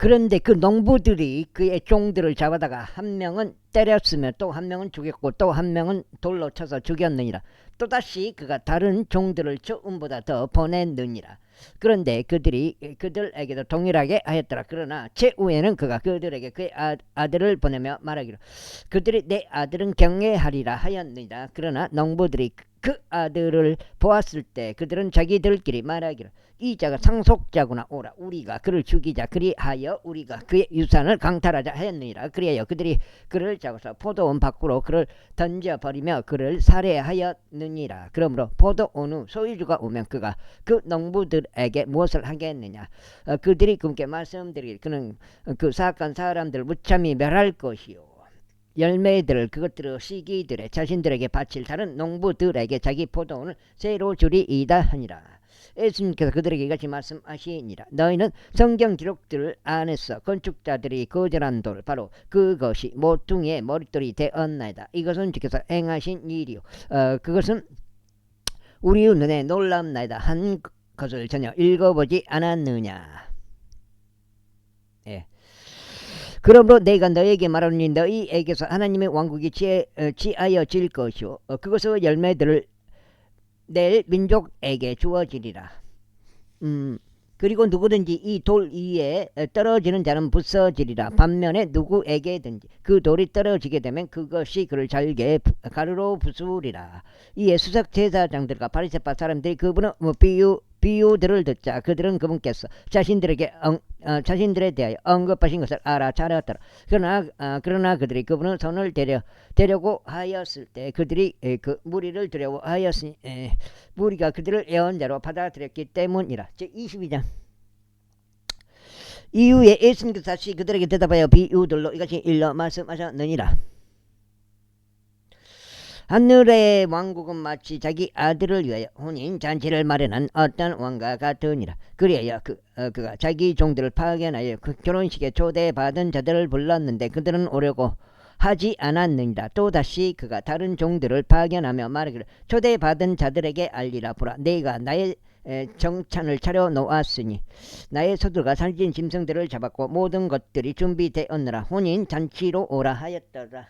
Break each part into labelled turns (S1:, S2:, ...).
S1: 그런데 그 농부들이 그의 종들을 잡아다가 한 명은 때렸으며 또 한 명은 죽였고 또 한 명은 돌로 쳐서 죽였느니라. 또다시 그가 다른 종들을 처음보다 더 보냈느니라. 그런데 그들에게도 동일하게 하였더라. 그러나 최후에는 그가 그들에게 그의 아들을 보내며 말하기를 그들이 내 아들은 경외하리라 하였느니라. 그러나 농부들이 그 아들을 보았을 때 그들은 자기들끼리 말하기를 이 자가 상속자구나. 오라 우리가 그를 죽이자. 그리하여 우리가 그의 유산을 강탈하자 하였느니라. 그리하여 그들이 그를 잡아서 포도원 밖으로 그를 던져버리며 그를 살해하였느니라. 그러므로 포도원 후 소유주가 오면 그가 그 농부들에게 무엇을 하겠느냐. 그들이 그분께 말씀드리길 그는 그 사악한 사람들을 무참히 멸할 것이요 열매들을 그것들의 시기들에 자신들에게 바칠 다른 농부들에게 자기 포도원을 새로 주리이다 하니라. 예수님께서 그들에게 이같이 말씀하시니라. 너희는 성경 기록들 안에서 건축자들이 거절한 돌 바로 그것이 모퉁이의 머릿돌이 되었나이다. 이것은 주께서 행하신 일이요 그것은 우리 눈에 놀랍나이다 한 것을 전혀 읽어보지 않았느냐. 예. 그러므로 내가 너에게 말하노니 너희에게서 하나님의 왕국이 지하여질 것이요 그것의 열매들을 낼 민족에게 주어지리라. 그리고 누구든지 이 돌 위에 떨어지는 자는 부서지리라. 반면에 누구에게든지 그 돌이 떨어지게 되면 그것이 그를 잘게 가루로 부수리라. 이에 수석 제사장들과 바리새파 사람들이 그분의 비유들을 듣자 그들은 그분께서 자신들에 대하여 언급하신 것을 알아차렸더라. 그러나 그들이 그분의 손을 대려고 하였을 때 그들이 그 무리를 두려워하였으니 무리가 그들을 예언자로 받아들였기 때문이라. 제22장 이후에 예수님께서 다시 그들에게 대답하여 비유들로 이같이 일러 말씀하셨느니라. 하늘의 왕국은 마치 자기 아들을 위하여 혼인 잔치를 마련한 어떤 왕과 같으니라. 그리하여 그가 자기 종들을 파견하여 그 결혼식에 초대받은 자들을 불렀는데 그들은 오려고 하지 않았느니라. 또다시 그가 다른 종들을 파견하며 말하기를 초대받은 자들에게 알리라. 보라 내가 나의 정찬을 차려 놓았으니 나의 서두가 살찐 짐승들을 잡았고 모든 것들이 준비되었느라 혼인 잔치로 오라 하였더라.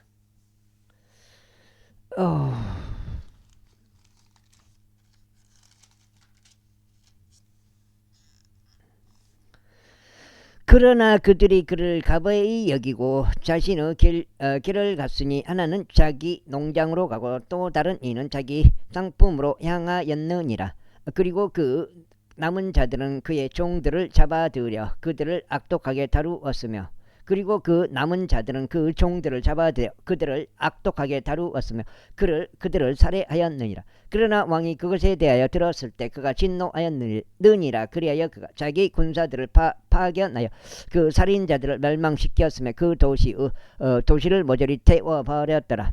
S1: 그러나 그들이 그를 가버이 여기고 자신의 길을 갔으니 하나는 자기 농장으로 가고 또 다른 이는 자기 상품으로 향하였느니라. 그리고 그 남은 자들은 그의 종들을 잡아들여 그들을 악독하게 다루었으며 그리고 그 남은 자들은 그 종들을 잡아들여 그들을 악독하게 다루었으며 그들을 살해하였느니라. 그러나 왕이 그것에 대하여 들었을 때 그가 진노하였느니라. 그리하여 그가 자기 군사들을 파견하여 그 살인자들을 멸망시켰으며 그 도시를 모조리 태워버렸더라.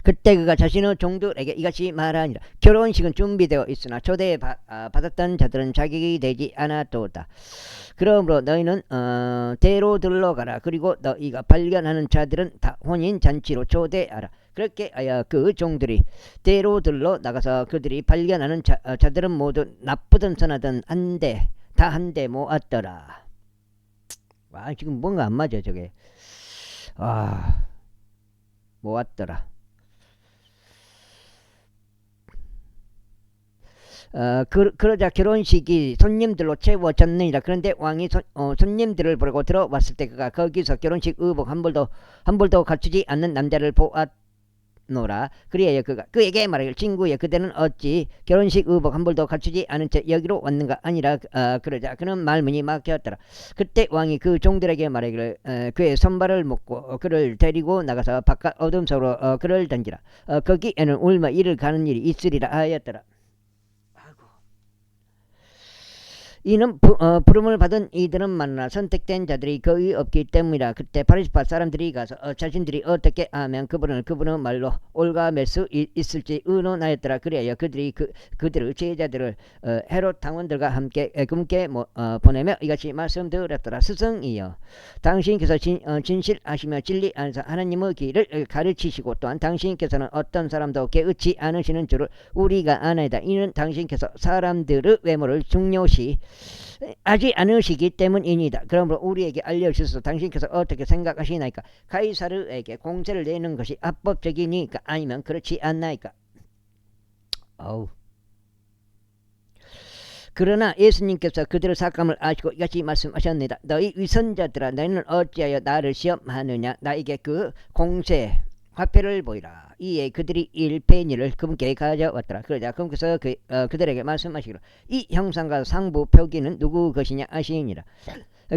S1: 그때 그가 자신의 종들에게 이같이 말하니라. 결혼식은 준비되어 있으나 초대받았던 자들은 자격이 되지 않았도다. 그러므로 너희는 대로 들러가라. 그리고 너희가 발견하는 자들은 다 혼인잔치로 초대하라. 그렇게 하여 그 종들이 대로 들러 나가서 그들이 발견하는 자들은 모두 나쁘든 선하든 다 한데 모았더라. 와 지금 뭔가 안 맞아 저게. 모았더라. 그러자 결혼식이 손님들로 채워졌느니라. 그런데 왕이 손님들을 보려고 들어왔을 때 그가 거기서 결혼식 의복 한 벌도 갖추지 않는 남자를 보았노라. 그리하여 그가 그에게 말하기를 친구여 그대는 어찌 결혼식 의복 한 벌도 갖추지 않은 채 여기로 왔는가 아니라 그러자 그는 말문이 막혔더라. 그때 왕이 그 종들에게 말하기를 그의 손발을 묶고 그를 데리고 나가서 바깥 어둠 속으로 그를 던지라. 거기에는 울며 이를 가는 일이 있으리라 하였더라. 이는 부름을 받은 이들은 많으나 선택된 자들이 거의 없기 때문이라. 그때 바리새파 사람들이 가서 자신들이 어떻게 하면 그분의 말로 올가맬 수 있을지 의논하였더라. 그리하여 그들이 그들의 제자들을 헤롯 당원들과 함께 금께 보내며 이같이 말씀드렸더라. 스승이여 당신께서 진실하시며 진리 안에서 하나님의 길을 가르치시고 또한 당신께서는 어떤 사람도 깨우치 않으시는 줄을 우리가 아나이다. 이는 당신께서 사람들의 외모를 중요시 하지 않으시기 때문입니다. 그러므로 우리에게 알려주셔서 당신께서 어떻게 생각하시나이까? 가이사르에게 공세를 내는 것이 합법적이니까 아니면 그렇지 않나이까? 어우. 그러나 예수님께서 그들의 삭감을 아시고 이같이 말씀하셨습니다. 너희 위선자들아, 너희는 어찌하여 나를 시험하느냐? 나에게 그 공세 화폐를 보이라. 이에 그들이 1페니를 그분께 가져왔더라. 그러자 그분께서 그들에게 말씀하시기로 이 형상과 상부 표기는 누구 것이냐 하시니라.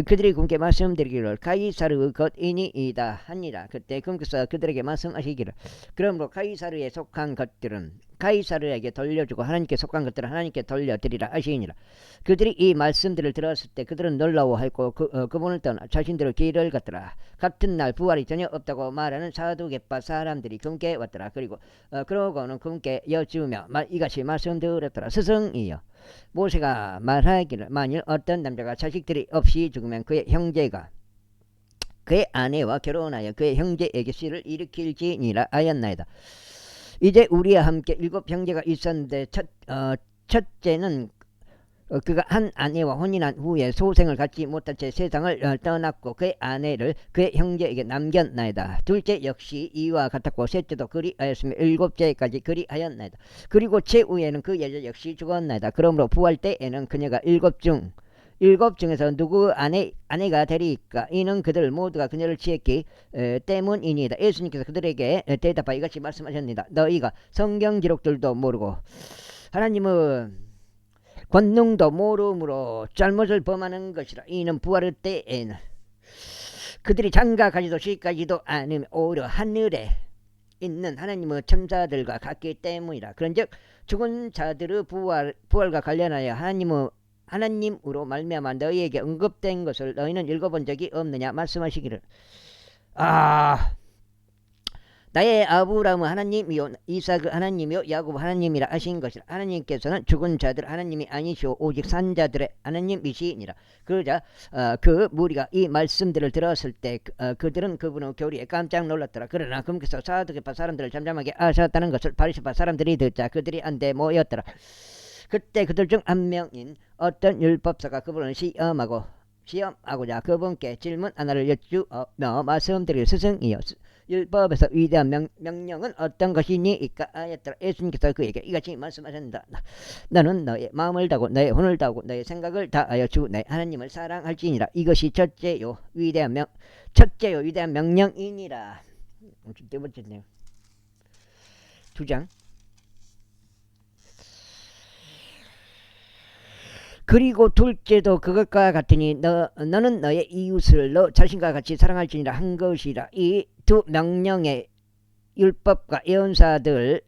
S1: 그들이 그분께 말씀드리기를 가이사르 것이니이다 하니라. 그때 그분께서 그들에게 말씀하시기를 그러므로 가이사르에 속한 것들은 가이사르에게 돌려주고 하나님께 속한 것들은 하나님께 돌려드리라 하시니라. 그들이 이 말씀들을 들었을 때 그들은 놀라워하고 그분을 떠나 자신들의 길을 갔더라. 같은 날 부활이 전혀 없다고 말하는 사두개파 사람들이 그분께 왔더라. 그리고 그러고는 그분께 여쭈며 이같이 말씀드렸더라. 스승이여, 모세가 말하기를 만일 어떤 남자가 자식들이 없이 죽으면 그의 형제가 그의 아내와 결혼하여 그의 형제에게 씨를 일으킬지니라 하였나이다. 이제 우리와 함께 7 형제가 있었는데 첫째는 그가 한 아내와 혼인한 후에 소생을 갖지 못한 채 세상을 떠났고 그의 아내를 그의 형제에게 남겼나이다. 둘째 역시 이와 같았고 셋째도 그리하였으며 7째까지 그리하였나이다. 그리고 최후에는 그 여자 역시 죽었나이다. 그러므로 부활 때에는 그녀가 7 중에서 누구 아내가 되리까? 이는 그들 모두가 그녀를 취했기 때문이니이다. 예수님께서 그들에게 대답하여 이같이 말씀하셨습니다. 너희가 성경 기록들도 모르고 하나님은 권능도 모름으로 잘못을 범하는 것이라. 이는 부활의 때에는 그들이 장가가지도 시가지도 않으며 오히려 하늘에 있는 하나님의 천사들과 같기 때문이라. 그런즉 죽은 자들의 부활과 관련하여 하나님으로 말미암아 너희에게 언급된 것을 너희는 읽어본 적이 없느냐 말씀하시기를 나의 아브라함은 하나님이요 이삭의 하나님이요 야곱 하나님이라 하신 것이라. 하나님께서는 죽은 자들 하나님이 아니시오 오직 산 자들의 하나님이시니라. 그러자 그 무리가 이 말씀들을 들었을 때 그들은 그분의 교리에 깜짝 놀랐더라. 그러나 그분께서 사두개파 사람들을 잠잠하게 하셨다는 것을 바리새파 사람들이 듣자 그들이 한데 모였더라. 그때 그들 중 한 명인 어떤 율법사가 그분을 시험하고자 그분께 질문 하나를 여쭈며 말씀드리기를 스승이여, 율법에서 위대한 명령은 어떤 것이니이까 하였더라. 예수님께서 그에게 이같이 말씀하셨다. 너는 너의 마음을 다하고 너의 혼을 다하고 너의 생각을 다하여 주 내 하나님을 사랑할지니라. 이것이 첫째요 위대한 명령이니라. 네 번째네요. 2장. 그리고 둘째도 그것과 같으니 너는 너의 이웃을 너 자신과 같이 사랑할지니라 한 것이라. 이 두 명령의 율법과 예언서들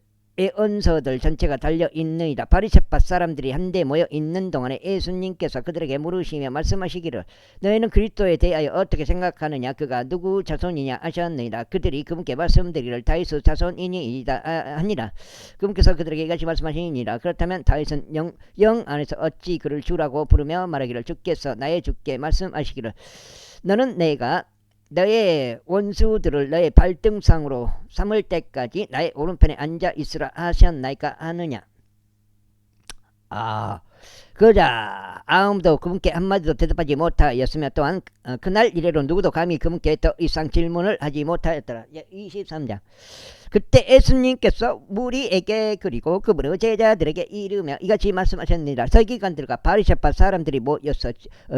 S1: 전체가 달려있느니라. 바리새파 사람들이 한데 모여 있는 동안에 예수님께서 그들에게 물으시며 말씀하시기를 너희는 그리스도에 대하여 어떻게 생각하느냐? 그가 누구 자손이냐 하셨느니라. 그들이 그분께 말씀드리기를 다윗의 자손이니이다 하니라. 그분께서 그들에게 이같이 말씀하시니라. 그렇다면 다윗은 영 안에서 어찌 그를 주라고 부르며 말하기를 주께서 나의 주께 말씀하시기를 너는 내가 너의 원수들을 너의 발등상으로 삼을 때까지 나의 오른편에 앉아 있으라 하셨나이까 하느냐. 그러자 아무도 그분께 한마디도 대답하지 못하였으며 또한 그날 이래로 누구도 감히 그분께 더 이상 질문을 하지 못하였더라. 23장. 그때 예수님께서 무리에게 그리고 그분의 제자들에게 이르며 이같이 말씀하셨느니라. 서기관들과 바리새파 사람들이 모여서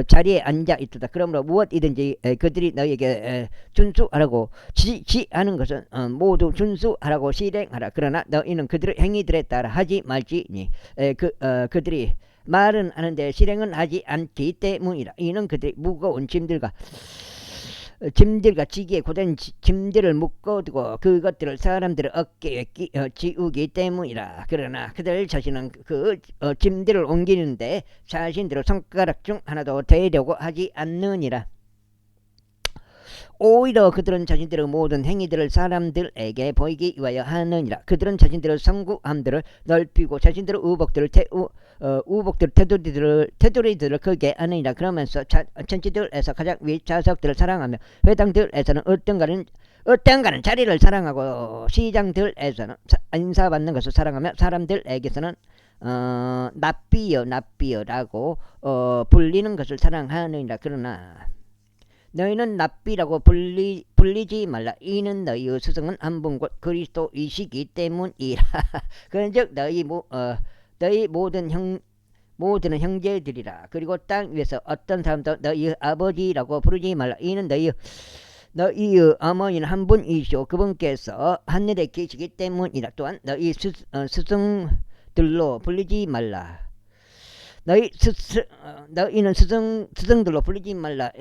S1: 자리에 앉아 있도다. 그러므로 무엇이든지 그들이 너희에게 준수하라고 지시하는 것은 모두 준수하라고 실행하라. 그러나 너희는 그들의 행위들에 따라 하지 말지니 그들이 말은 하는데 실행은 하지 않기 때문이라. 이는 그들이 무거운 짐들과 지기에 고된 짐들을 묶어두고 그것들을 사람들의 어깨에 지우기 때문이라. 그러나 그들 자신은 그 짐들을 옮기는데 자신들의 손가락 중 하나도 대려고 하지 않느니라. 오히려 그들은 자신들의 모든 행위들을 사람들에게 보이기 위하여 하느니라. 그들은 자신들의 성구함들을 넓히고 자신들의 테두리들을 크게 하느니라. 그러면서 천지들에서 가장 위 좌석들을 사랑하며 회당들에서는 어떤가는 자리를 사랑하고 시장들에서는 인사받는 것을 사랑하며 사람들에게서는 납비여라고 불리는 것을 사랑하느니라. 그러나 너희는 납비라고 불리지 말라. 이는 너희의 스승은 한 분 곧 그리스도이시기 때문이라. 그런즉 너희 모든 형제들이라. 그리고 땅 위에서 어떤 사람도 너희 아버지라고 부르지 말라. 이는 너희의 어머니는 한 분이시오. 그분께서 하늘에 계시기 때문이라. 또한 너희 스승들로 불리지 말라. 너희는 스승들로 불리지 말라.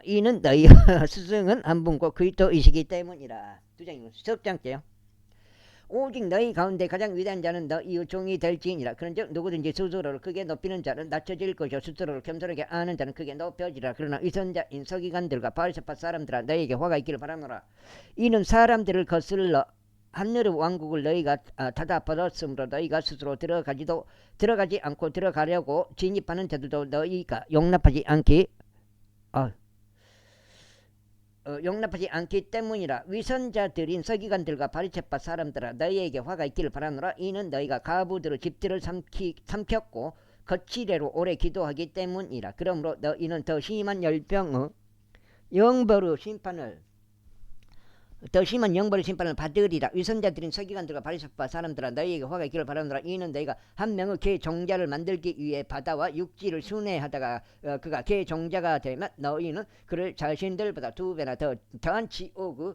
S1: 이는 너희 스승은 한 분과 그리스도이시기 때문이라. 2장 석장째요. 오직 너희 가운데 가장 위대한 자는 너희의 종이 될지니라. 그런즉 누구든지 스스로를 크게 높이는 자는 낮춰질 것이요 스스로를 겸손하게 아는 자는 크게 높여지라. 그러나 위선자인 서기관들과 바리새파 사람들아 너희에게 화가 있기를 바라노라. 이는 사람들을 거슬러 하늘의 왕국을 너희가 닫아버렸으므로 너희가 스스로 들어가지 않고 들어가려고 진입하는 자들도 너희가 용납하지 않기 때문이라. 위선자들인 서기관들과 바리새파 사람들아 너희에게 화가 있기를 바라노라. 이는 너희가 가부들의 집들을 삼켰고 거칠애로 오래 기도하기 때문이라. 그러므로 너희는 더 심한 열병의 영벌의 심판을 받으리라. 위선자들인 서기관들과 바리새파 사람들아 너희에게 화가 있기를 바라노라. 이는 너희가 한 명의 개 종자를 만들기 위해 바다와 육지를 순회하다가 그가 개 종자가 되면 너희는 그를 자신들보다 2배나 더한 지옥의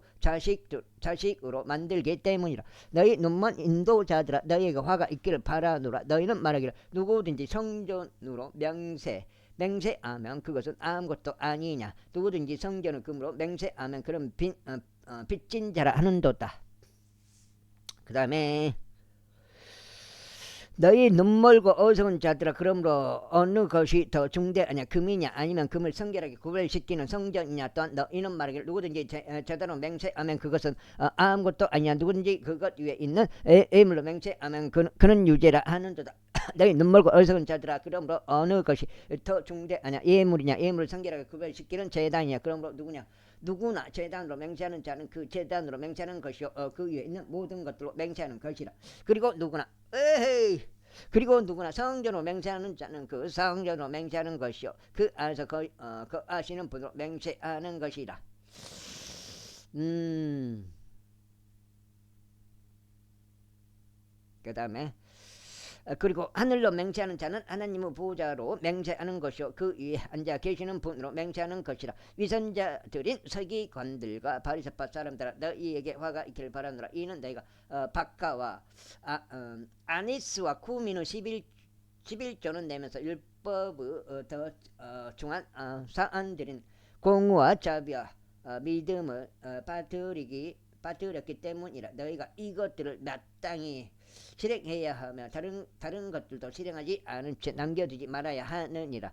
S1: 자식으로 만들기 때문이라. 너희 눈먼 인도자들아 너희에게 화가 있기를 바라노라. 너희는 말하기를 누구든지 성전으로 맹세하면 그것은 아무것도 아니냐. 누구든지 성전을 금으로 맹세하면 그런 빚진 자라 하는도다. 그 다음에 너희 눈멀고 어리석은 자들아 그러므로 어느 것이 더 중대하냐 금이냐 아니면 금을 성결하게 구별시키는 성전이냐. 또한 너희는 말하기를 누구든지 제대로 맹세하면 그것은 아무것도 아니냐. 누구든지 그것 위에 있는 애물로 맹세하면 그는 유죄라 하는도다. 너희 눈멀고 어리석은 자들아 그러므로 어느 것이 더 중대하냐 예물이냐 예물을 성결하게 구별시키는 제단이냐. 그러므로 누구나 제단으로 맹세하는 자는 그 제단으로 맹세하는 것이요 그 위에 있는 모든 것들로 맹세하는 것이라. 그리고 누구나 성전으로 맹세하는 자는 그 성전으로 맹세하는 것이요 그 안에서 아시는 분으로 맹세하는 것이라. 그 다음에 그리고 하늘로 맹세하는 자는 하나님의 보좌로 맹세하는 것이요 그 위에 앉아 계시는 분으로 맹세하는 것이라. 위선자들인 서기관들과 바리새파 사람들아 너희에게 화가 있기를 바라노라. 이는 너희가 박가와 아니스와 쿠민의 11조는 내면서 율법의 더 중한 사안들인 공의와 자비와 믿음을 빠뜨렸기 때문이라. 너희가 이것들을 마땅히 실행해야 하며 다른 것들도 실행하지 않은 채 남겨두지 말아야 하느니라.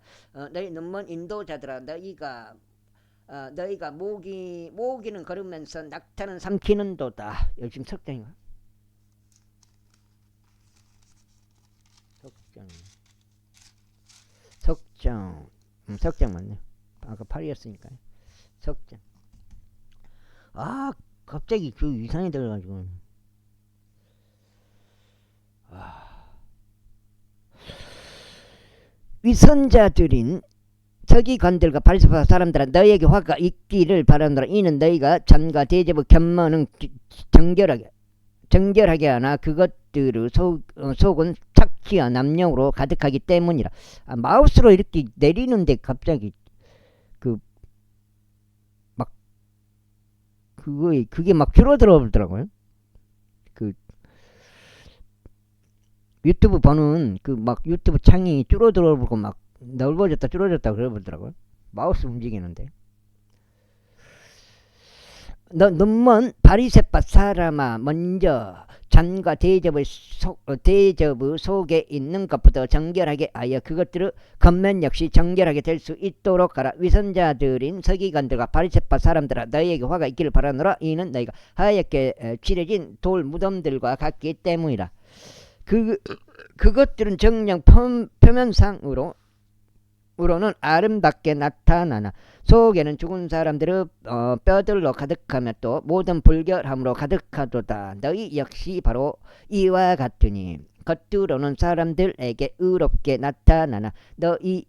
S1: 너희 눈먼 인도자들아 너희가 모기는 걸으면서 낙타는 삼키는도다. 요즘 석장인가? 석장 맞네. 아까 8이었으니까 석장. 갑자기 그 이상이 들어가지고 위선자들인 서기관들과 바리새파 사람들아 너희에게 화가 있기를 바라노라. 이는 너희가 잔과 대접의 견모는 정결하게 하나 그것들의 속은 착취와 남용으로 가득하기 때문이라. 마우스로 이렇게 내리는데 갑자기 그게 막 줄어들어버리더라고요. 유튜브 보는 유튜브 창이 줄어들어버리고 막 넓어졌다 줄어졌다 그러더라고요. 마우스 움직이는데. 너 눈먼 바리새파 사람아 먼저 잔과 대접의 속에 있는 것부터 정결하게 하여 그것들의 겉면 역시 정결하게 될 수 있도록 하라. 위선자들인 서기관들과 바리새파 사람들아 너희에게 화가 있기를 바라노라. 이는 너희가 하얗게 칠해진 돌 무덤들과 같기 때문이라. 그것들은 정녕 표면상으로는 아름답게 나타나나 속에는 죽은 사람들의 뼈들로 가득하며 또 모든 불결함으로 가득하도다. 너희 역시 바로 이와 같으니 겉으로는 사람들에게 의롭게 나타나나 너희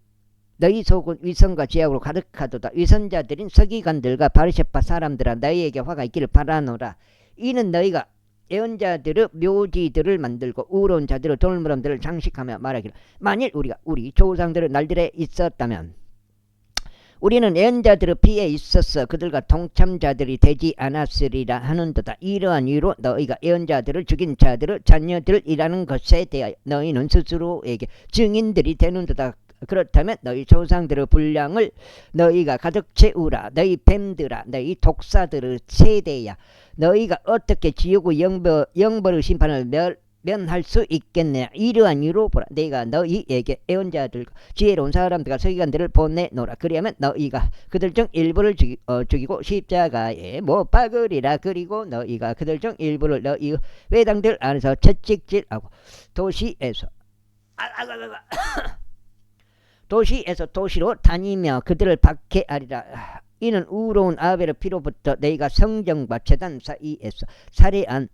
S1: 속은 위선과 죄악으로 가득하도다. 위선자들인 서기관들과 바리새파 사람들아, 너희에게 화가 있기를 바라노라. 이는 너희가 예언자들의 묘지들을 만들고 의로운 자들의 돌무덤들을 장식하며 말하기를, 만일 우리 조상들의 날들에 있었다면 우리는 예언자들의 피에 있어서 그들과 동참자들이 되지 않았으리라 하는도다. 이러한 이유로 너희가 예언자들을 죽인 자들의 자녀들이라는 것에 대하여 너희는 스스로에게 증인들이 되는도다. 그렇다면 너희 조상들의 분량을 너희가 가득 채우라. 너희 뱀들아, 너희 독사들의 세대야, 너희가 어떻게 지옥의 영벌의 심판을 면할 수 있겠느냐. 이러한 이유로 보라, 내가 너희에게 예언자들과 지혜로운 사람들과 서기관들을 보내노라. 그리하면 너희가 그들 중 일부를 죽이고 십자가에 못 박으리라. 그리고 너희가 그들 중 일부를 너희 회당들 안에서 채찍질하고 도시에서 도시로 다니며 그들을 박해하리라. 이는 의로운 아벨의 피로부터 너희가 성전과 제단 사이에서 살해한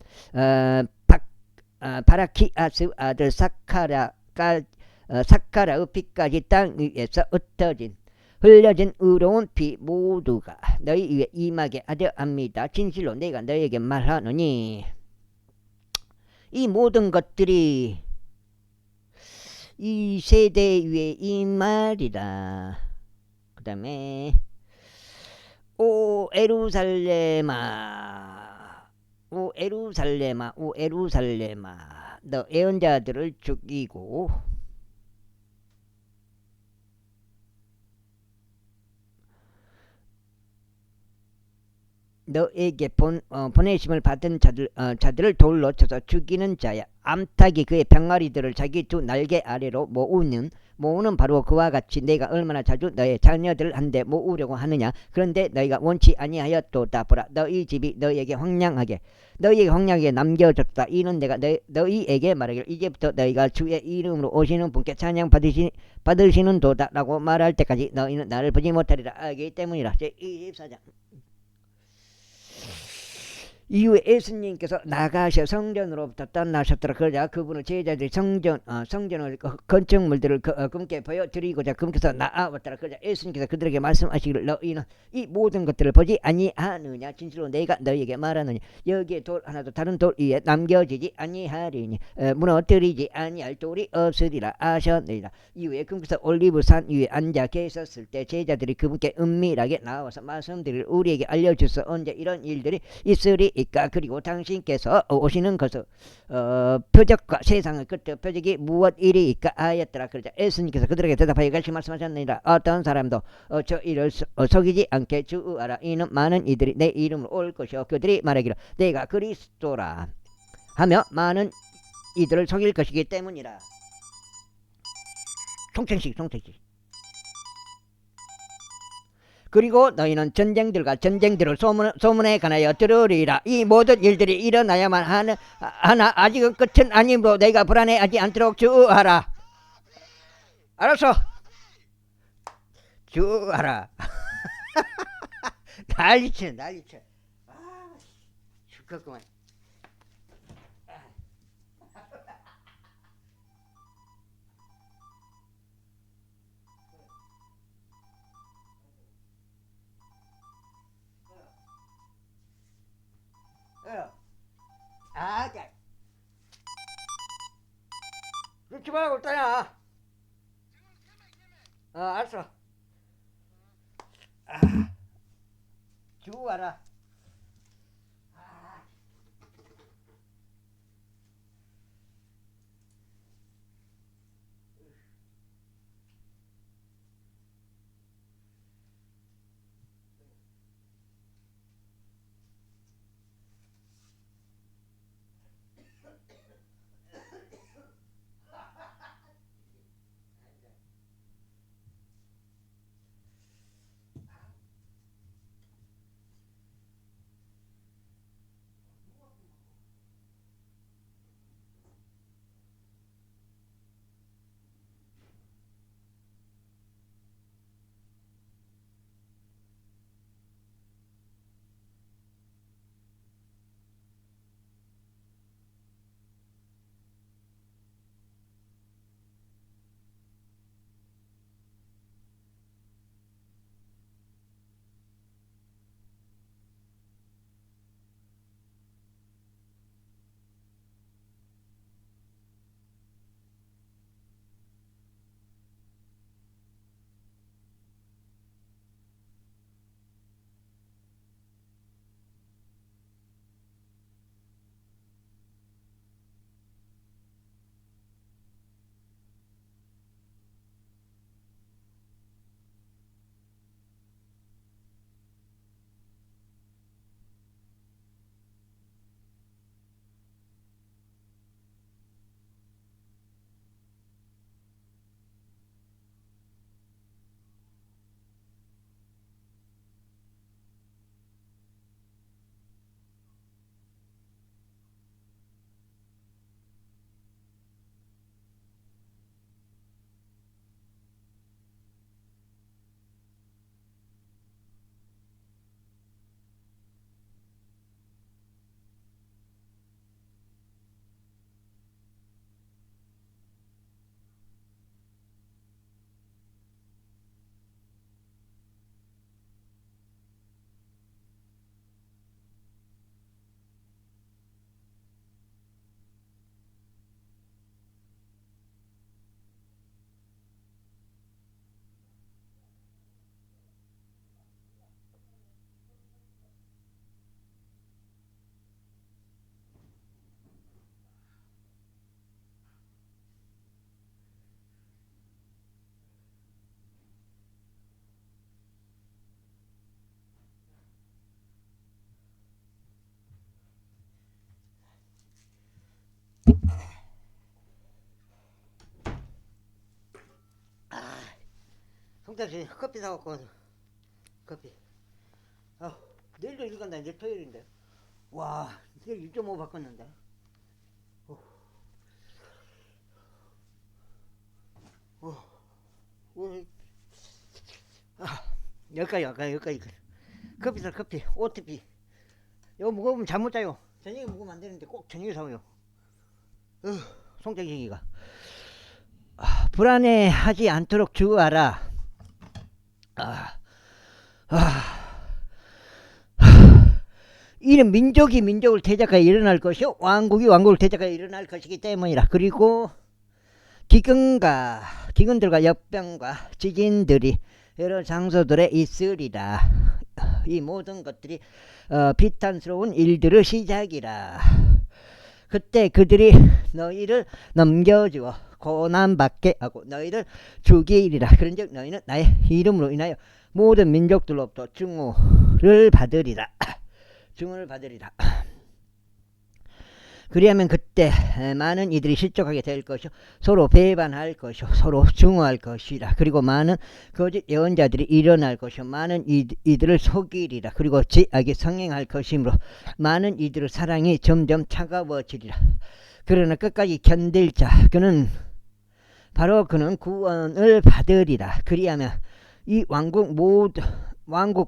S1: 바라키아스 아들 사카라의 피까지 땅 위에서 흘려진 의로운 피 모두가 너희 위에 임하게 하려 합니다. 진실로 내가 너희에게 말하노니 이 모든 것들이 이 세대 위에 임하리라. 그 다음에 오 에루살렘아, 너 예언자들을 죽이고 너에게 보내심을 받은 자들을 돌로 쳐서 죽이는 자야. 암탉이 그의 병아리들을 자기 두 날개 아래로 모으는 바로 그와 같이 내가 얼마나 자주 너의 자녀들을 한데 모으려고 하느냐. 그런데 너희가 원치 아니하였도다. 보라, 너희 집이 너희에게 황량하게 남겨졌다. 이는 내가 너희에게 말하기를, 이제부터 너희가 주의 이름으로 오시는 분께 찬양 받으시는 도다 라고 말할 때까지 너희는 나를 보지 못하리라 하기 때문이라. 제24장. 이후에 예수님께서 나가셔 성전으로부터 떠나셨더라. 그러자 그분은 제자들이 성전의 건축물들을 그분께 보여드리고자 그분께서 나아왔더라. 그러자 예수님께서 그들에게 말씀하시기를, 너희는 이 모든 것들을 보지 아니하느냐. 진실로 내가 너희에게 말하느니 여기에 돌 하나도 다른 돌 위에 남겨지지 아니하리니 무너뜨리지 아니할 돌이 없으리라 하셨느니라. 이후에 그분께서 올리브산 위에 앉아 계셨을 때 제자들이 그분께 은밀하게 나와서 말씀드릴 우리에게 알려주소. 언제 이런 일들이 있으리 그리고 당신께서 오시는 것을 표적과 세상의 끝의 표적이 무엇 일이니까 하였더라. 그러자 예수님께서 그들에게 대답하여 같이 말씀하셨느니라. 어떤 사람도 저 일을 속이지 않게 주의하라. 이는 많은 이들이 내 이름으로 올 것이요 그들이 말하기를 내가 그리스도라 하며 많은 이들을 속일 것이기 때문이라. 총책식. 그리고 너희는 전쟁들을 소문에 관하여 들으리라. 이 모든 일들이 일어나야만 하나 아직은 끝은 아니므로 내가 불안해하지 않도록 주의하라. 알았어? 주의하라. 난리쳐. 죽겠구만. 죽지 말고 있다냐. 알았어. 주고 가라. 성탁씨 커피 사갖고 커피. 내일도 일 간다. 이제 토요일인데. 와, 내일 1.5 바꿨는데. 여기까지. 커피 사 커피. OTP. 이거 먹으면 잠 못 자요. 저녁에 먹으면 안 되는데 꼭 저녁에 사와요. 송장식이가. 불안해하지 않도록 주의하라. 이는 민족이 민족을 대적하여 일어날 것이요 왕국이 왕국을 대적하여 일어날 것이기 때문이라. 그리고 기근들과 역병과 지진들이 여러 장소들에 있으리라. 이 모든 것들이 비탄스러운 일들의 시작이라. 그때 그들이 너희를 넘겨주어 고난받게 하고 너희를 죽이리라. 그런즉 너희는 나의 이름으로 인하여 모든 민족들로부터 증오를 받으리라. 증오를 받으리라. 그리하면 그때 많은 이들이 실족하게 될 것이요 서로 배반할 것이요 서로 증오할 것이라. 그리고 많은 거짓 예언자들이 일어날 것이요 많은 이들을 속이리라. 그리고 죄악이 성행할 것이므로 많은 이들의 사랑이 점점 차가워지리라. 그러나 끝까지 견딜 자 그는 구원을 받으리라. 그리하면 이 왕국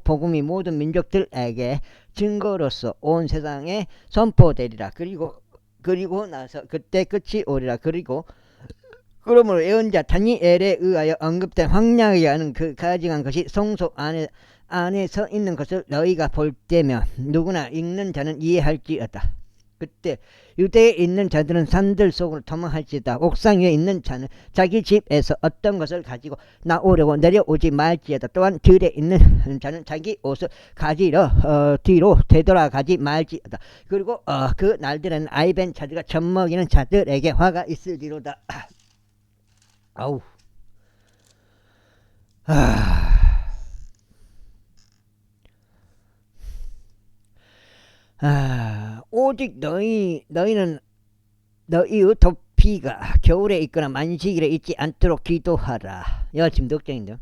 S1: 복음이 모든 민족들에게 증거로서 온 세상에 선포되리라. 그리고 나서 그때 끝이 오리라. 그러므로 예언자 다니엘에 의하여 언급된 황량하게 하는 그 가증한 것이 성소 안에 서 있는 것을 너희가 볼 때면 누구나 읽는 자는 이해할지어다. 그때 유대에 있는 자들은 산들 속으로 도망할지어다. 옥상 위에 있는 자는 자기 집에서 어떤 것을 가지고 나오려고 내려오지 말지어다. 또한 들에 있는 자는 자기 옷을 가지러 뒤로 되돌아가지 말지어다. 그리고 그 날들에는 아이벤 자들과 젖먹이는 자들에게 화가 있으리로다. 아우. 오직 너희는 너희의 도피가 겨울에 있거나 만식일에 있지 않도록 기도하라. 지금 넉장인데요.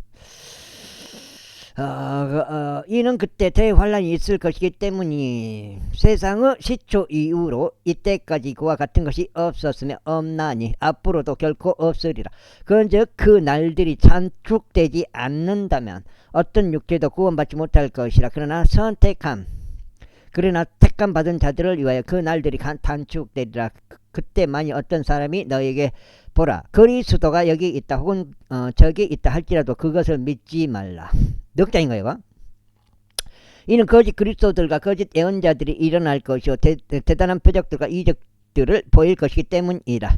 S1: 이는 그때 대환란이 있을 것이기 때문이 세상의 시초 이후로 이때까지 그와 같은 것이 없었으며 없나니 앞으로도 결코 없으리라. 그런즉 그 날들이 단축되지 않는다면 어떤 육체도 구원받지 못할 것이라. 그러나 택감 받은 자들을 위하여 그 날들이 단축되리라. 그때 만일 어떤 사람이 너에게 보라 그리스도가 여기 있다 혹은 저기 있다 할지라도 그것을 믿지 말라. 넉장인 거예요. 이는 거짓 그리스도들과 거짓 예언자들이 일어날 것이요 대단한 표적들과 이적들을 보일 것이기 때문이라.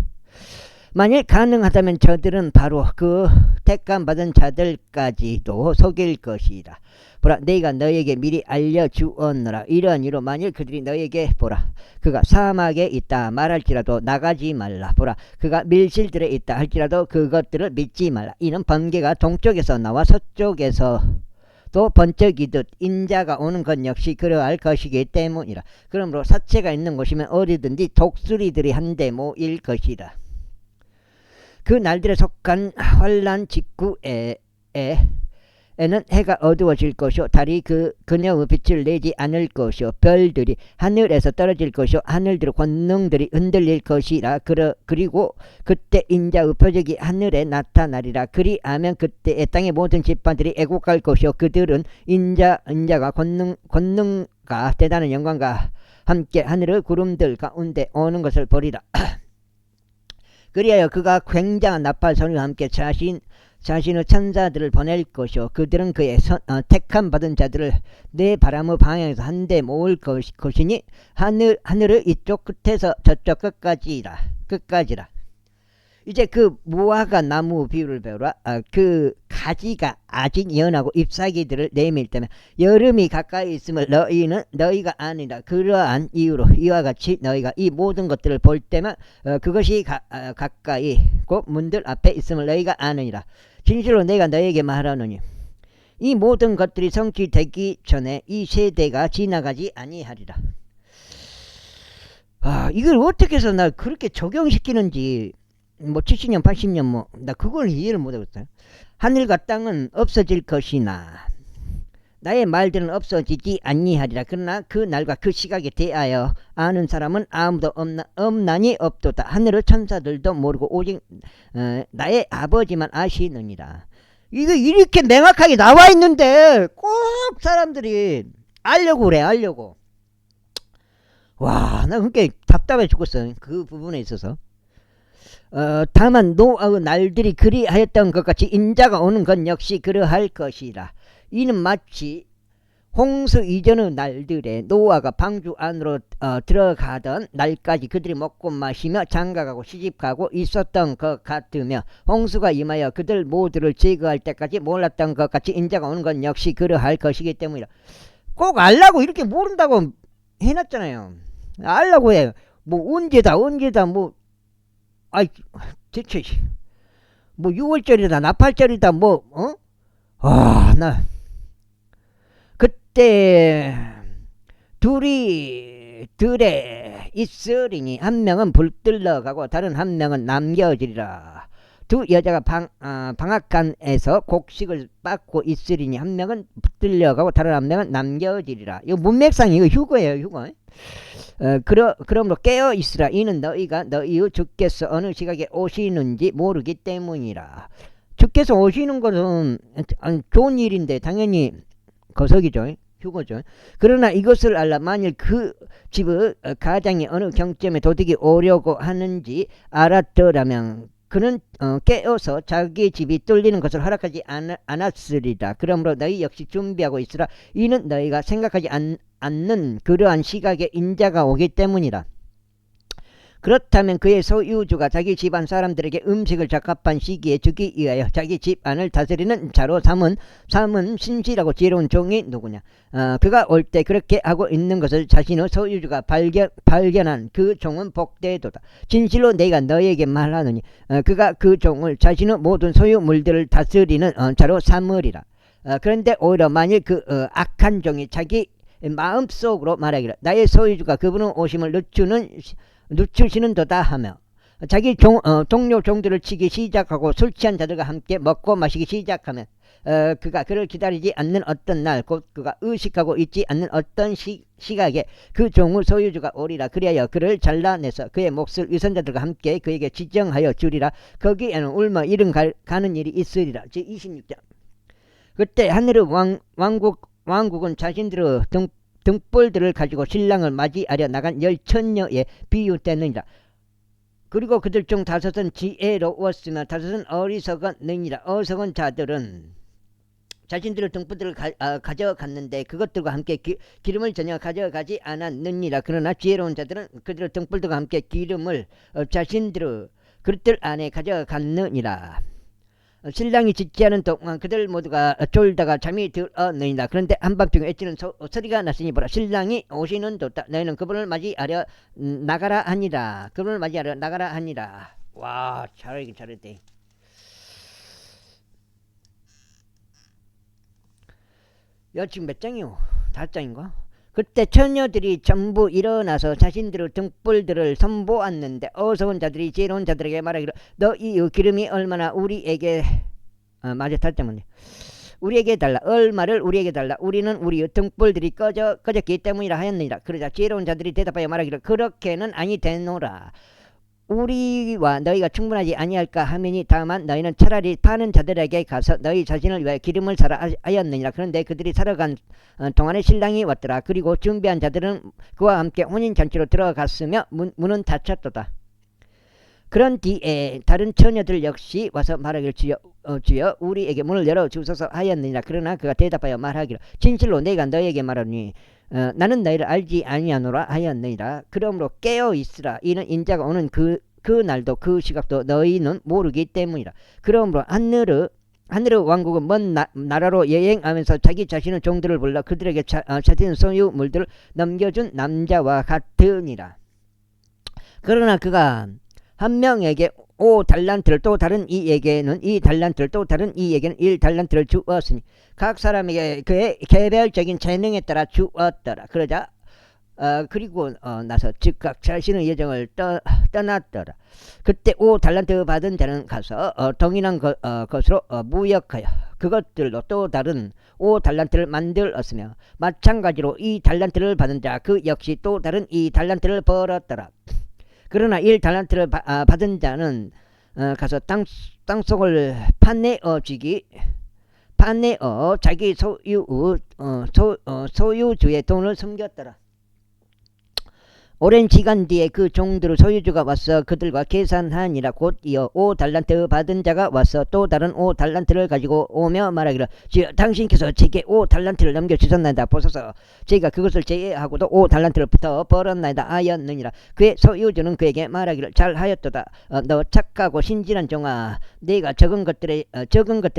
S1: 만일 가능하다면 저들은 바로 그 택감 받은 자들까지도 속일 것이라. 보라 내가 너에게 미리 알려주었노라. 이러한 이로 만일 그들이 너에게 보라 그가 사막에 있다 말할지라도 나가지 말라. 보라 그가 밀실들에 있다 할지라도 그것들을 믿지 말라. 이는 번개가 동쪽에서 나와 서쪽에서 또 번쩍이듯 인자가 오는 것 역시 그러할 것이기 때문이라. 그러므로 사체가 있는 곳이면 어디든지 독수리들이 한데 모일 것이라. 그 날들에 속한 환란 직후에는 해가 어두워질 것이요 달이 그녀의 빛을 내지 않을 것이요 별들이 하늘에서 떨어질 것이요 하늘들의 권능들이 흔들릴 것이라. 그리고 그때 인자의 표적이 하늘에 나타나리라. 그리하면 그때 땅의 모든 지파들이 애국할 것이요 그들은 인자가 권능과 대단한 영광과 함께 하늘의 구름들 가운데 오는 것을 보리라. 그리하여 그가 굉장한 나팔 소리와 함께 자신의 천사들을 보낼 것이요 그들은 그의 택함 받은 자들을 내 바람의 방향에서 한데 모을 것이니 하늘의 이쪽 끝에서 저쪽 끝까지라. 이제 그 무화과 나무 비유를 배우라. 그 가지가 아직 연하고 잎사귀들을 내밀 때면 여름이 가까이 있음을 너희가 아니라. 그러한 이유로 이와 같이 너희가 이 모든 것들을 볼 때면 그것이 가까이 곧 문들 앞에 있음을 너희가 아느니라. 진실로 내가 너희에게 말하노니 이 모든 것들이 성취되기 전에 이 세대가 지나가지 아니하리라. 이걸 어떻게 해서 나 그렇게 적용시키는지 뭐 70년 80년 뭐 나 그걸 이해를 못하겠어요. 하늘과 땅은 없어질 것이나 나의 말들은 없어지지 아니하리라. 그러나 그 날과 그 시각에 대하여 아는 사람은 아무도 없나니 없도다. 하늘의 천사들도 모르고 오직 나의 아버지만 아시느니라. 이거 이렇게 명확하게 나와 있는데 꼭 사람들이 알려고 그래. 알려고. 와, 나 그렇게 답답해 죽겠어. 그 부분에 있어서. 다만 노아의 날들이 그리하였던 것 같이 인자가 오는 건 역시 그러할 것이라. 이는 마치 홍수 이전의 날들에 노아가 방주 안으로 들어가던 날까지 그들이 먹고 마시며 장가가고 시집가고 있었던 것 같으며, 홍수가 임하여 그들 모두를 제거할 때까지 몰랐던 것 같이 인자가 오는 건 역시 그러할 것이기 때문이라. 꼭 알라고 이렇게 모른다고 해놨잖아요. 알라고 해요. 뭐 언제다 뭐 아이 대체 뭐 6월절이다 나팔절이다 뭐 나 그때 둘에 있으리니 한 명은 불들러 가고 다른 한 명은 남겨지리라. 두 여자가 방앗간에서 곡식을 빻고 있으리니 한 명은 붙들려 가고 다른 한 명은 남겨지리라. 이거 문맥상 이거 휴거예요. 휴거. 그러므로 깨어 있으라. 이는 너희가 너희의 주께서 어느 시각에 오시는지 모르기 때문이라. 주께서 오시는 것은 좋은 일인데 당연히 거석이죠. 휴거죠. 그러나 이것을 알라. 만일 그 집의 가장이 어느 경점에 도둑이 오려고 하는지 알았더라면 그는 깨어서 자기 집이 뚫리는 것을 허락하지 않았으리라. 그러므로 너희 역시 준비하고 있으라. 이는 너희가 생각하지 않는 그러한 시각에 인자가 오기 때문이라. 그렇다면 그의 소유주가 자기 집안 사람들에게 음식을 적합한 시기에 주기 위하여 자기 집안을 다스리는 자로 삼은 신실하고 지혜로운 종이 누구냐. 그가 올 때 그렇게 하고 있는 것을 자신의 소유주가 발견한 그 종은 복되도다. 진실로 내가 너에게 말하노니 그가 그 종을 자신의 모든 소유물들을 다스리는 자로 삼으리라. 그런데 오히려 만일 그 악한 종이 자기 마음속으로 말하기를 나의 소유주가 그분의 오심을 늦추시는도다 하며 자기 동료 종들을 치기 시작하고 술 취한 자들과 함께 먹고 마시기 시작하면 그가 그를 기다리지 않는 어떤 날 곧 그가 의식하고 있지 않는 어떤 시각에 그 종의 소유주가 오리라. 그리하여 그를 잘라내서 그의 몫을 위선자들과 함께 그에게 지정하여 주리라. 거기에는 울며 이름 가는 일이 있으리라. 제26장. 그때 하늘의 왕국은 자신들의 등불들을 가지고 신랑을 맞이하려 나간 10,000여에 비유되느니라. 그리고 그들 중 5은 지혜로웠으며 5은 어리석었느니라. 어리석은 자들은 자신들의 등불들을 가져갔는데 그것들과 함께 기름을 전혀 가져가지 않았느니라. 그러나 지혜로운 자들은 그들의 등불들과 함께 기름을 자신들의 그릇들 안에 가져갔느니라. 신랑이 짓지 않은 동안 그들 모두가 졸다가 잠이 들었느니라. 그런데 한밤중에 애치는 소리가 났으니 보라, 신랑이 오시는 도다. 너희는 그분을 맞이하려 나가라 하니라. 그분을 맞이하려 나가라 하니라. 와, 잘하긴 잘했대. 야, 지금 몇 장이요? 5장인가? 그때 처녀들이 전부 일어나서 자신들의 등불들을 선보았는데 어리석은 자들이 지혜로운 자들에게 말하기를 너희 기름이 얼마나 우리에게 맞아 탈 때문에 우리에게 달라. 얼마를 우리에게 달라. 우리는 우리의 등불들이 꺼졌기 때문이라 하였느니라. 그러자 지혜로운 자들이 대답하여 말하기를 그렇게는 아니 되노라. 우리와 너희가 충분하지 아니할까 하매니 다만 너희는 차라리 파는 자들에게 가서 너희 자신을 위하여 기름을 사라 하였느니라. 그런데 그들이 사러간 동안에 신랑이 왔더라. 그리고 준비한 자들은 그와 함께 혼인잔치로 들어갔으며 문은 닫혔도다. 그런 뒤에 다른 처녀들 역시 와서 말하기를 주여 우리에게 문을 열어주소서 하였느니라. 그러나 그가 대답하여 말하기를 진실로 내가 너희에게 말하니 나는 너희를 알지 아니하노라 하였느니라. 그러므로 깨어 있으라. 이는 인자가 오는 그 날도 그 시각도 너희는 모르기 때문이라. 그러므로 하늘의 왕국은 먼 나라로 여행하면서 자기 자신의 종들을 불러 그들에게 자신의 소유물들을 넘겨준 남자와 같으니라. 그러나 그가 한 명에게 5달란트를 또 다른 이에게는 2달란트를 또 다른 이에게는 1달란트를 주었으니 각 사람에게 그의 개별적인 재능에 따라 주었더라. 그러자 그리고 나서 즉각 자신의 여정을 떠났더라. 그때 5달란트 받은 자는 가서 동일한 것으로 무역하여 그것들로 또 다른 5달란트를 만들었으며 마찬가지로 2달란트를 받은 자 그 역시 또 다른 2달란트를 벌었더라. 그러나 1달란트를 받은 자는 가서 땅속을 판내어 자기 소유주의 돈을 숨겼더라. 오랜 시간 뒤에 그 종들의 소유주가 와서 그들과 계산하니라. 곧 이어 5달란트 받은 자가 와서 또 다른 5달란트를 가지고 오며 말하기를 주여 당신께서 제게 5달란트를 넘겨주셨나이다. 보소서 제가 그것을 제외하고도 5달란트를 더 벌었나이다 하였느니라. 그의 소유주는 그에게 말하기를 잘하였도다. 너 착하고 신실한 종아, 내가 적은 것들에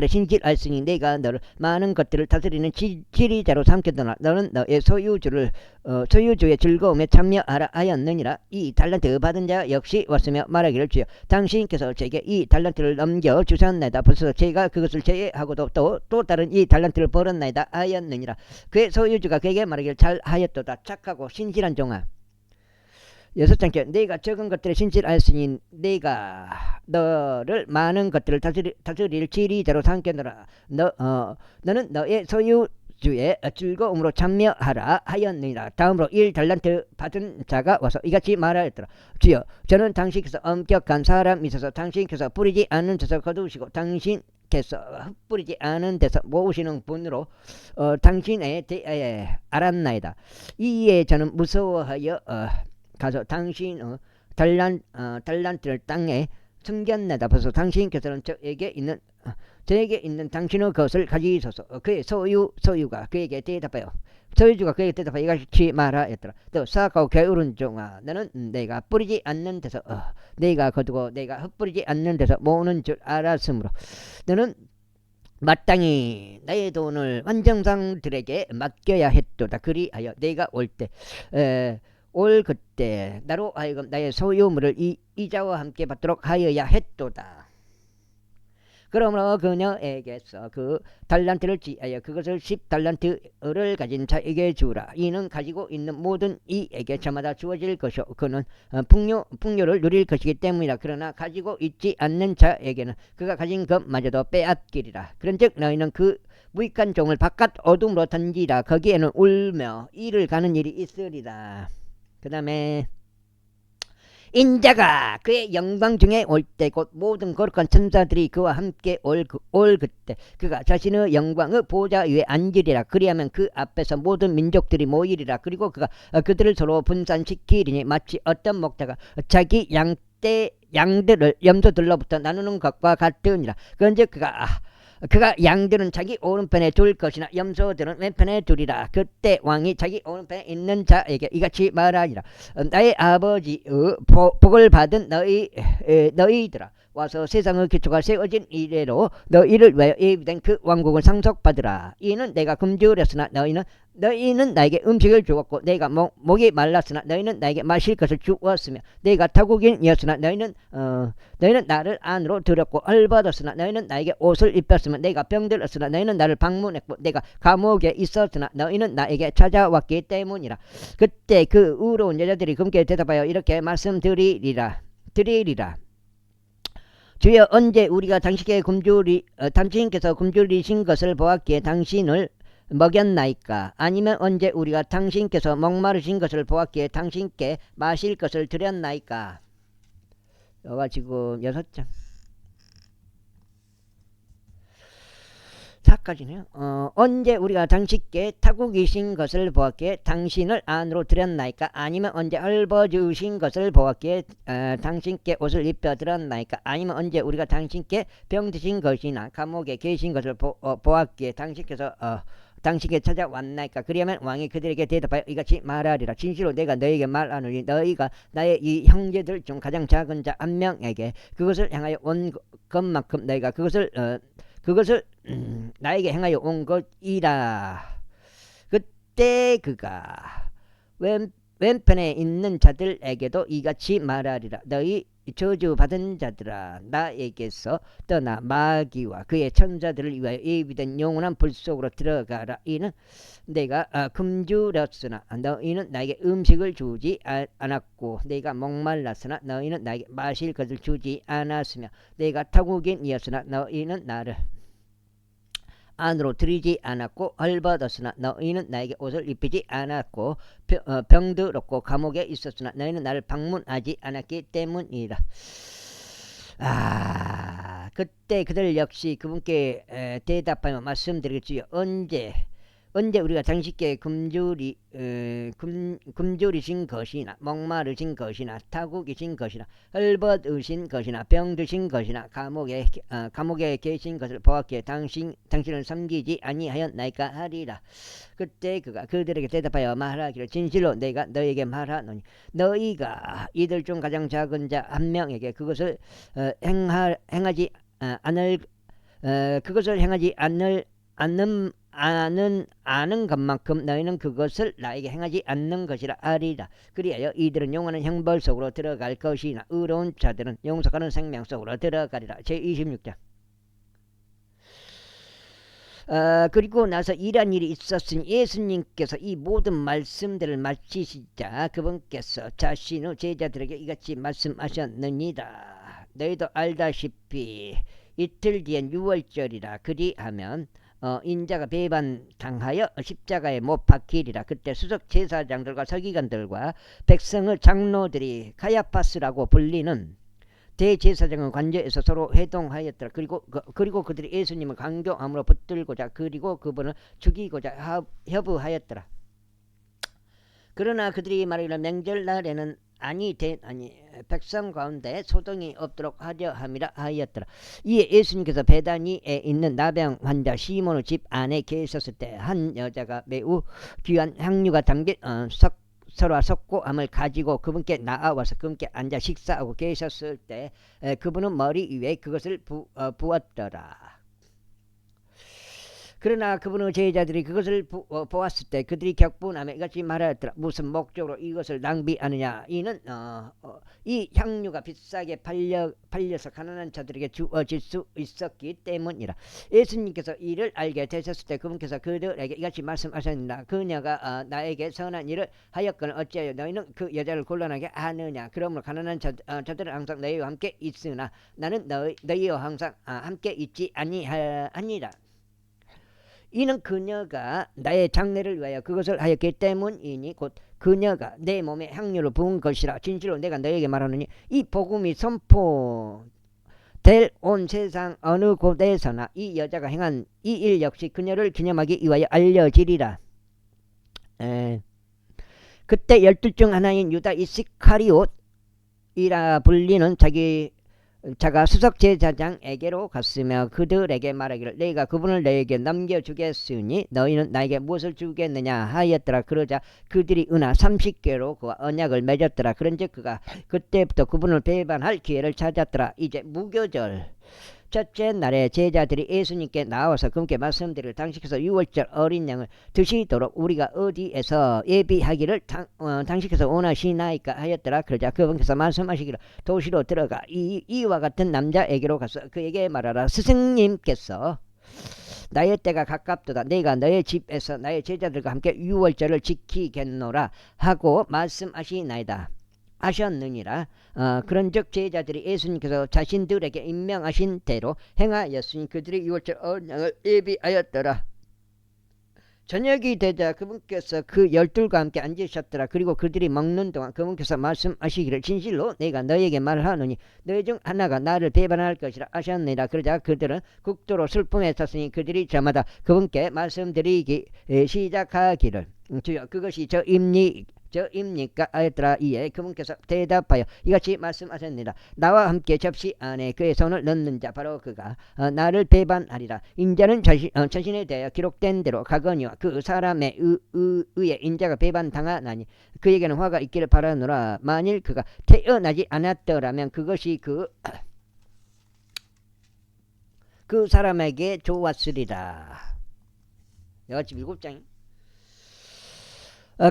S1: 신실하였으니 내가 너를 많은 것들을 다스리는 지리자로 삼켰더나 너는 너의 소유주의 즐거움에 참여하라 하였느니라. 이 달란트 받은 자 역시 왔으며 말하기를 주여 당신께서 제게 이 달란트를 넘겨주셨나이다. 벌써 제가 그것을 제외하고도 또 다른 이 달란트를 벌었나이다 하였느니라. 그의 소유주가 그에게 말하기를 잘하였도다. 착하고 신실한 종아. 6장째 내가 적은 것들에 신실하였으니 내가 너를 많은 것들을 다스릴 지리자로 삼겠노라. 너는 너의 소유주의 즐거움으로 참여하라 하였느니라. 다음으로 1달란트 받은 자가 와서 이같이 말하였더라. 주여 저는 당신께서 엄격한 사람이셔서 당신께서 뿌리지 않은 데서 거두시고 당신께서 흩뿌리지 않은 데서 모으시는 분으로 당신에 대하여 알았나이다. 이에 저는 무서워하여 가서 당신의 달란트를 땅에 숨겼나이다. 벌써 당신께서는 저에게 있는 당신의 것을 가지소서. 그의 소유가 그에게 대답하여 소유주가 그에게 대답하여 이같이 말하였더라. 또 사악하고 게으른 종아, 너는 내가 뿌리지 않는 데서 내가 거두고 내가 흩뿌리지 않는 데서 모으는 줄 알았으므로 너는 마땅히 나의 돈을 환정상들에게 맡겨야 했도다. 그리하여 내가 올 그때 나로 하여금 나의 소유물을 이자와 함께 받도록 하여야 했도다. 그러므로 그녀에게서 그 달란트를 지하여 그것을 10달란트를 가진 자에게 주라. 이는 가지고 있는 모든 이에게 저마다 주어질 것이요 그는 풍요를 누릴 것이기 때문이라. 그러나 가지고 있지 않는 자에게는 그가 가진 것마저도 빼앗기리라. 그런즉 너희는 그 무익한 종을 바깥 어둠으로 던지라. 거기에는 울며 이를 가는 일이 있으리라. 그 다음에 인자가 그의 영광 중에 올 때 곧 모든 거룩한 천사들이 그와 함께 올 그때 그가 자신의 영광의 보좌 위에 앉으리라. 그리하면 그 앞에서 모든 민족들이 모이리라. 그리고 그가 그들을 서로 분산시키리니 마치 어떤 목자가 자기 양들을 염소들로부터 나누는 것과 같으니라. 그런즉 그가 양들은 자기 오른편에 둘 것이나 염소들은 왼편에 두리라. 그때 왕이 자기 오른편에 있는 자에게 이같이 말하리라. 나의 아버지의 복을 받은 너희들아, 와서 세상의 기초가 세워진 이래로 너희를 위하여 예비된 그 왕국을 상속받으라. 이는 내가 금주렸으나 너희는 나에게 음식을 주었고 내가 목이 말랐으나 너희는 나에게 마실 것을 주었으며 내가 타국인이었으나 너희는 나를 안으로 들였고 헐벗었으나 너희는 나에게 옷을 입혔으며 내가 병들었으나 너희는 나를 방문했고 내가 감옥에 있었으나 너희는 나에게 찾아왔기 때문이라. 그때 그 의로운 여자들이 금께 대답하여 이렇게 말씀드리리라. 주여 언제 우리가 당신께서 굶주리신 것을 보았기에 당신을 먹였나이까? 아니면 언제 우리가 당신께서 목마르신 것을 보았기에 당신께 마실 것을 드렸나이까? 여가 지금 6장 4까지네요. 언제 우리가 당신께 타국이신 것을 보았기에 당신을 안으로 들였나이까? 아니면 언제 헐벗으신 것을 보았기에 당신께 옷을 입혀 드렸나이까? 아니면 언제 우리가 당신께 병드신 것이나 감옥에 계신 것을 보았기에 당신께 찾아왔나이까? 그리하면 왕이 그들에게 대답하여 이같이 말하리라. 진실로 내가 너에게 말하노니 너희가 나의 이 형제들 중 가장 작은 자 한 명에게 그것을 향하여 온 것만큼 너희가 그것을 나에게 행하여 온 것이라. 그때 그가 왼편에 있는 자들에게도 이같이 말하리라. 너희 저주받은 자들아, 나에게서 떠나 마귀와 그의 천사들을 위하여 예비된 영원한 불 속으로 들어가라. 이는 내가 금주렸으나 너희는 나에게 음식을 주지 않았고, 내가 목말랐으나 너희는 나에게 마실 것을 주지 않았으며, 내가 타국인이었으나 너희는 나를 안으로 들이지 않았고, 헐벗었으나 너희는 나에게 옷을 입히지 않았고, 병들었고 감옥에 있었으나 너희는 나를 방문하지 않았기 때문이라. 그때 그들 역시 그분께 대답하며 말씀드리겠지요. 언제 우리가 당신께 금줄이신 것이나 목마르신 것이나 타국이신 것이나 헐벗으신 것이나 병드신 것이나 감옥에 계신 것을 보았기에 당신을 섬기지 아니하였나이까 하리라. 그때 그가 그들에게 대답하여 말하기를, 진실로 내가 너에게 말하노니 너희가 이들 중 가장 작은 자 한 명에게 그것을 행하지 않을 그것을 행하지 아는 것만큼 너희는 그것을 나에게 행하지 않는 것이라 하리라. 그리하여 이들은 영원한 형벌 속으로 들어갈 것이나 의로운 자들은 영속하는 생명 속으로 들어가리라. 제26장. 그리고 나서 이런 일이 있었으니 예수님께서 이 모든 말씀들을 마치시자 그분께서 자신의 제자들에게 이같이 말씀하셨느니라. 너희도 알다시피 이틀 뒤엔 유월절이라. 그리하면 인자가 배반당하여 십자가에 못 박히리라. 그때 수석 제사장들과 서기관들과 백성의 장로들이 가야파스라고 불리는 대제사장은 관저에서 서로 회동하였더라. 그리고 그들이 예수님을 강경함으로 붙들고자 그리고 그분을 죽이고자 협의하였더라. 그러나 그들이 말하기를 명절날에는 아니 백성 가운데 소동이 없도록 하려 함이라 하였더라. 이에 예수님께서 베다니에 있는 나병 환자 시몬의 집 안에 계셨을 때 한 여자가 매우 귀한 향유가 담긴 설화 석고함을 가지고 그분께 나아와서 그분께 앉아 식사하고 계셨을 때 그분은 머리 위에 그것을 부었더라. 그러나 그분의 제자들이 그것을 보았을 때 그들이 격분하며 이같이 말하였더라. 무슨 목적으로 이것을 낭비하느냐. 이는 이 향유가 비싸게 팔려서 가난한 자들에게 주어질 수 있었기 때문이라. 예수님께서 이를 알게 되셨을 때 그분께서 그들에게 이같이 말씀하셨느니라. 그녀가 나에게 선한 일을 하였거늘 어찌하여 너희는 그 여자를 곤란하게 하느냐. 그러므로 가난한 자들은 항상 너희와 함께 있으나 나는 너희와 항상 함께 있지 아니하니라. 이는 그녀가 나의 장례를 위하여 그것을 하였기 때문이니 곧 그녀가 내 몸에 향유를 부은 것이라. 진실로 내가 너에게 말하노니 이 복음이 선포될 온 세상 어느 곳에서나 이 여자가 행한 이 일 역시 그녀를 기념하기 위하여 알려지리라. 그때 12 중 하나인 유다 이스카리옷이라 불리는 자가 수석 제사장에게로 갔으며 그들에게 말하기를, 내가 그분을 너에게 넘겨주겠으니 너희는 나에게 무엇을 주겠느냐 하였더라. 그러자 그들이 은하 30개로 그와 언약을 맺었더라. 그런즉 그가 그때부터 그분을 배반할 기회를 찾았더라. 이제 무교절 첫째 날에 제자들이 예수님께 나와서 그분께 말씀드리를, 당신께서 유월절 어린 양을 드시도록 우리가 어디에서 예비하기를 당신께서 원하시나이까 하였더라. 그러자 그분께서 말씀하시기를, 도시로 들어가 이와 같은 남자에게로 가서 그에게 말하라. 스승님께서 나의 때가 가깝도다. 내가 너의 집에서 나의 제자들과 함께 유월절을 지키겠노라 하고 말씀하시나이다 하셨느니라. 그런즉 제자들이 예수님께서 자신들에게 임명하신 대로 행하였으니 그들이 유월절 어린 양을 예비하였더라. 저녁이 되자 그분께서 그 12과 함께 앉으셨더라. 그리고 그들이 먹는 동안 그분께서 말씀하시기를, 진실로 내가 너에게 말하노니 너희 중 하나가 나를 배반할 것이라 하셨느니라. 그러자 그들은 극도로 슬픔에 찼으니 그들이 저마다 그분께 말씀드리기 시작하기를, 주여 그것이 저입니까 하였더라. 이에 그분께서 대답하여 이같이 말씀하셨느니라. 나와 함께 접시 안에 그의 손을 넣는 자 바로 그가 나를 배반하리라. 인자는 자신에 대하여 기록된 대로 가거니와 그 사람의 의에 인자가 배반당하나니 그에게는 화가 있기를 바라노라. 만일 그가 태어나지 않았더라면 그것이 그 사람에게 좋았으리라. 여기 7장.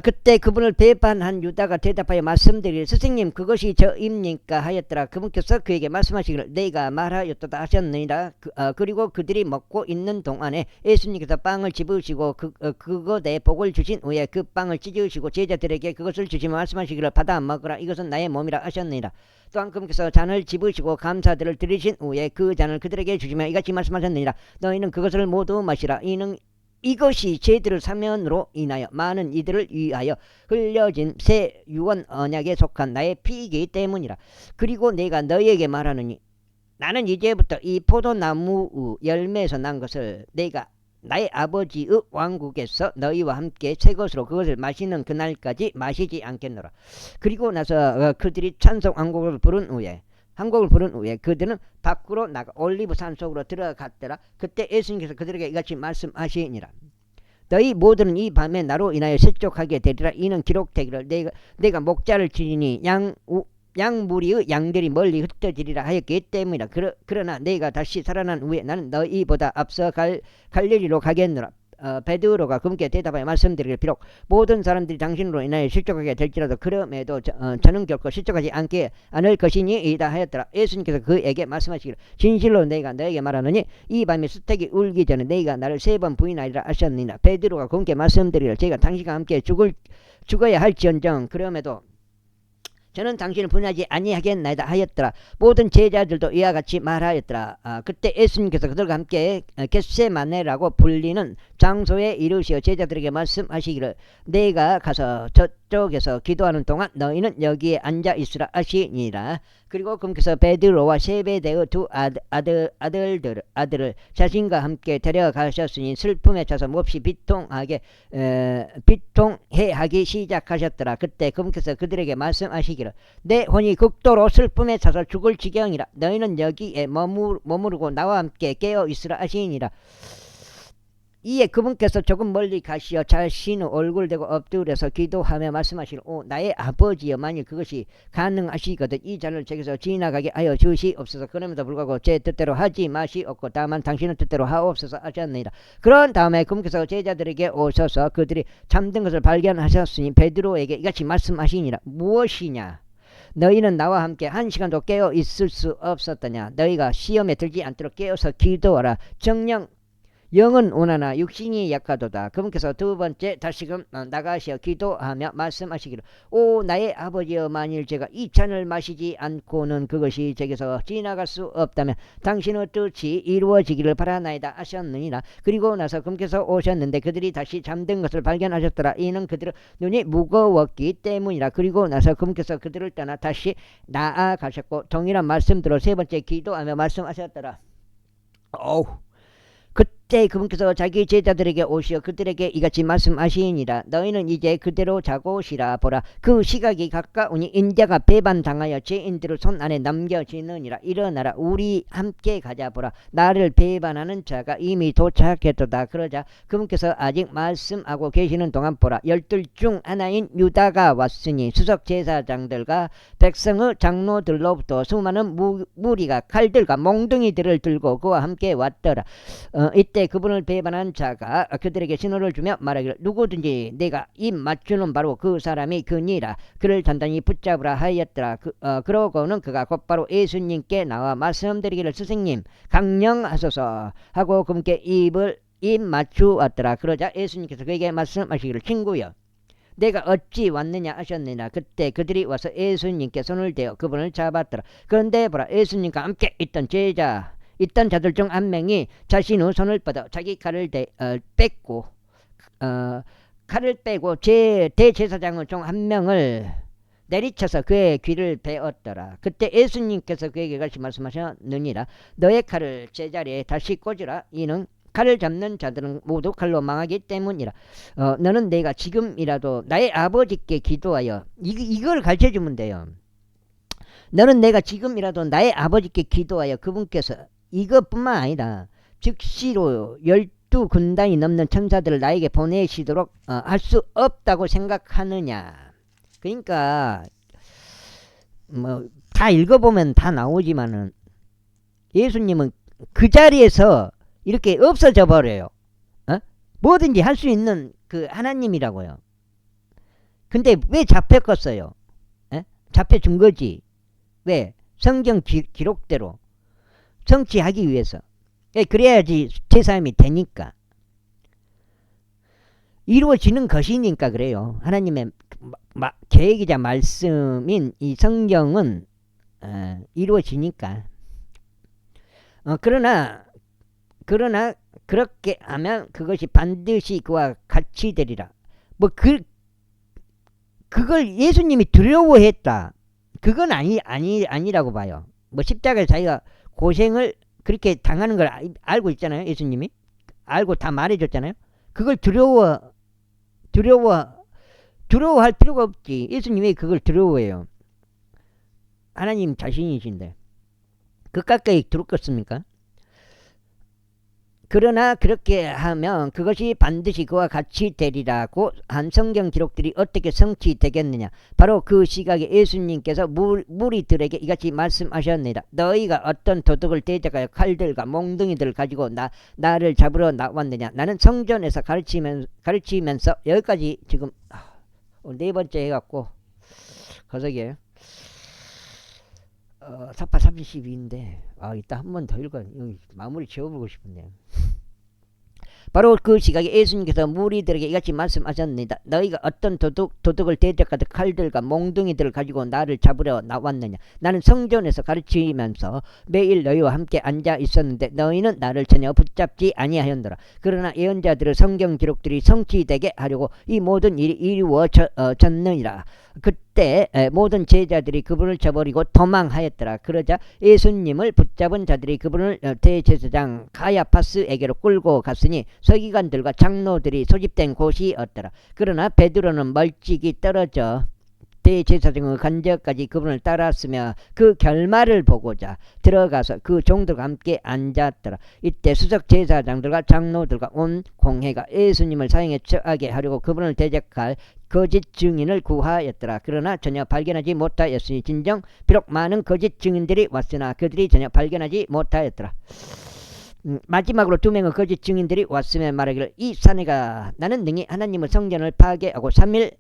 S1: 그때 그분을 배반한 유다가 대답하여 말씀드리되 스승님 그것이 저입니까 하였더라. 그분께서 그에게 말씀하시기를 내가 말하였도다 하셨느니라. 그리고 그들이 먹고 있는 동안에 예수님께서 빵을 집으시고 그것에 복을 주신 후에 그 빵을 찢으시고 제자들에게 그것을 주시며 말씀하시기를 받아 먹으라 이것은 나의 몸이라 하셨느니라. 또한 그분께서 잔을 집으시고 감사들을 드리신 후에 그 잔을 그들에게 주시며 이같이 말씀하셨느니라. 너희는 그것을 모두 마시라. 이것이 죄들을 사면으로 인하여 많은 이들을 위하여 흘려진 새 유언 언약에 속한 나의 피이기 때문이라. 그리고 내가 너희에게 말하느니 나는 이제부터 이 포도나무 열매에서 난 것을 내가 나의 아버지의 왕국에서 너희와 함께 새 것으로 그것을 마시는 그날까지 마시지 않겠노라. 그리고 나서 그들이 찬송 한곡을 부른 후에 그들은 밖으로 나가 올리브 산 속으로 들어갔더라. 그때 예수님께서 그들에게 이같이 말씀하시니라. 너희 모두는 이 밤에 나로 인하여 실족하게 되리라. 이는 기록되기를 내가 목자를 치니 양무리의 양들이 멀리 흩어지리라 하였기 때문이라. 그러나 내가 다시 살아난 후에 나는 너희보다 앞서 갈릴리로 가겠노라. 베드로가 그분께 대답하여 말씀드리기를 비록 모든 사람들이 당신으로 인하여 실족하게 될지라도 그럼에도 저는 결코 실족하지 않을 것이니이다 하였더라. 예수님께서 그에게 말씀하시기를 진실로 내가 너에게 말하노니 이 밤에 수탉이 울기 전에 너희가 나를 3번 부인하리라 하셨느니라. 베드로가 그분께 말씀드리기를 제가 당신과 함께 죽어야 할지언정 그럼에도 저는 당신을 부인하지 아니하겠나이다 하였더라. 모든 제자들도 이와 같이 말하였더라. 그때 예수님께서 그들과 함께 겟세마네라고 불리는 장소에 이르시어 제자들에게 말씀하시기를 내가 가서 저쪽에서 기도하는 동안 너희는 여기에 앉아 있으라 하시니라. 그리고 그분께서 베드로와 세베대의 두 아들을 자신과 함께 데려가셨으니 슬픔에 차서 몹시 비통해 하기 시작하셨더라. 그때 그분께서 그들에게 말씀하시기를 내 혼이 극도로 슬픔에 차서 죽을 지경이라. 너희는 여기에 머무르고 나와 함께 깨어 있으라 하시니라. 이에 그분께서 조금 멀리 가시어 자신의 얼굴 대고 엎드려서 기도하며 말씀하시기를 나의 아버지여 만일 그것이 가능하시거든 이 잔을 제게서 지나가게 하여 주시옵소서. 그럼에도 불구하고 제 뜻대로 하지 마시옵고 다만 당신의 뜻대로 하옵소서 하셨느니라. 그런 다음에 그분께서 제자들에게 오셔서 그들이 잠든 것을 발견하셨으니 베드로에게 이같이 말씀하시니라. 무엇이냐 너희는 나와 함께 1시간도 깨어 있을 수 없었더냐. 너희가 시험에 들지 않도록 깨어서 기도하라. 정녕 영은 온하나 육신이 약하도다. 그분께서 두 번째 다시금 나가시어 기도하며 말씀하시기를 나의 아버지여 만일 제가 이 잔을 마시지 않고는 그것이 제게서 지나갈 수 없다면 당신의 뜻이 이루어지기를 바라나이다 하셨느니라. 그리고 나서 그분께서 오셨는데 그들이 다시 잠든 것을 발견하셨더라. 이는 그들의 눈이 무거웠기 때문이라. 그리고 나서 그분께서 그들을 떠나 다시 나아가셨고 동일한 말씀대로 3번째 기도하며 말씀하셨더라. 그때 그분께서 자기 제자들에게 오시어 그들에게 이같이 말씀하시니라. 너희는 이제 그대로 자고 쉬라. 보라 그 시각이 가까우니 인자가 배반당하여 죄인들을 손 안에 넘겨지느니라. 일어나라 우리 함께 가자. 보라 나를 배반하는 자가 이미 도착했도다. 그러자 그분께서 아직 말씀하고 계시는 동안 보라 12 중 하나인 유다가 왔으니 수석제사장들과 백성의 장로들로부터 수많은 무리가 칼들과 몽둥이들을 들고 그와 함께 왔더라. 이때 그분을 배반한 자가 그들에게 신호를 주며 말하기를 누구든지 내가 입 맞추는 바로 그 사람이 그니라. 그를 단단히 붙잡으라 하였더라. 그러고는 그가 곧바로 예수님께 나와 말씀드리기를 스승님 강령하소서 하고 그분께 입 맞추었더라. 그러자 예수님께서 그에게 말씀하시기를 친구여 내가 어찌 왔느냐 하셨느냐. 그때 그들이 와서 예수님께 손을 대어 그분을 잡았더라. 그런데 보라 예수님과 함께 있던 자들 중 한 명이 자신의 손을 뻗어 자기 칼을 빼고 대제사장의 중 한 명을 내리쳐서 그의 귀를 베었더라. 그때 예수님께서 그에게 같이 말씀하셨느니라. 너의 칼을 제자리에 다시 꽂으라. 이는 칼을 잡는 자들은 모두 칼로 망하기 때문이라. 너는 내가 지금이라도 나의 아버지께 기도하여 이걸 가르쳐주면 돼요. 너는 내가 지금이라도 나의 아버지께 기도하여 그분께서 이것뿐만 아니라 즉시로 12군단이 넘는 천사들을 나에게 보내시도록 할 수 없다고 생각하느냐. 그러니까 뭐 다 읽어보면 다 나오지만은 예수님은 그 자리에서 이렇게 없어져 버려요. 뭐든지 할 수 있는 그 하나님이라고요. 근데 왜 잡혔겠어요? 에? 잡혀준 거지. 왜? 성경 기록대로 성취하기 위해서. 그래야지 제사함이 되니까. 이루어지는 것이니까 그래요. 하나님의 계획이자 말씀인 이 성경은 이루어지니까. 그러나 그렇게 하면 그것이 반드시 그와 같이 되리라. 뭐 그걸 예수님이 두려워했다. 그건 아니라고 봐요. 뭐 십자가에 자기가 고생을 그렇게 당하는 걸 알고 있잖아요. 예수님이 알고 다 말해줬잖아요. 그걸 두려워할 필요가 없지. 예수님이 그걸 두려워해요. 하나님 자신이신데 그 가까이 두렵겠습니까? 그러나 그렇게 하면 그것이 반드시 그와 같이 되리라고 한 성경 기록들이 어떻게 성취되겠느냐. 바로 그 시각에 예수님께서 무리들에게 이같이 말씀하셨습니다. 너희가 어떤 도둑을 대적하여 칼들과 몽둥이들을 가지고 나를 잡으러 나왔느냐. 나는 성전에서 가르치면서 여기까지 지금 네 번째 해갖고 거석이에요. 48, 32인데 이따 한 번 더 읽어. 마무리 지어보고 싶은데. 바로 그 시각에 예수님께서 무리들에게 이같이 말씀하셨습니다. 너희가 어떤 도둑을 대적하듯 칼들과 몽둥이들을 가지고 나를 잡으려 나왔느냐. 나는 성전에서 가르치면서 매일 너희와 함께 앉아 있었는데 너희는 나를 전혀 붙잡지 아니하였노라. 그러나 예언자들의 성경 기록들이 성취되게 하려고 이 모든 일이 이루어졌느니라. 그때 모든 제자들이 그분을 저버리고 도망하였더라. 그러자 예수님을 붙잡은 자들이 그분을 대제사장 가야파스에게로 끌고 갔으니 서기관들과 장로들이 소집된 곳이었더라. 그러나 베드로는 멀찍이 떨어져 대제사장의 관저까지 그분을 따랐으며 그 결말을 보고자 들어가서 그 종들과 함께 앉았더라. 이때 수석 제사장들과 장로들과 온 공회가 예수님을 사형에 처하게 하려고 그분을 대적할 거짓 증인을 구하였더라. 그러나 전혀 발견하지 못하였으니 진정 비록 많은 거짓 증인들이 왔으나 그들이 전혀 발견하지 못하였더라. 마지막으로 2명의 거짓 증인들이 왔으며 말하기를 이 사내가 나는 능히 하나님의 성전을 파괴하고 3일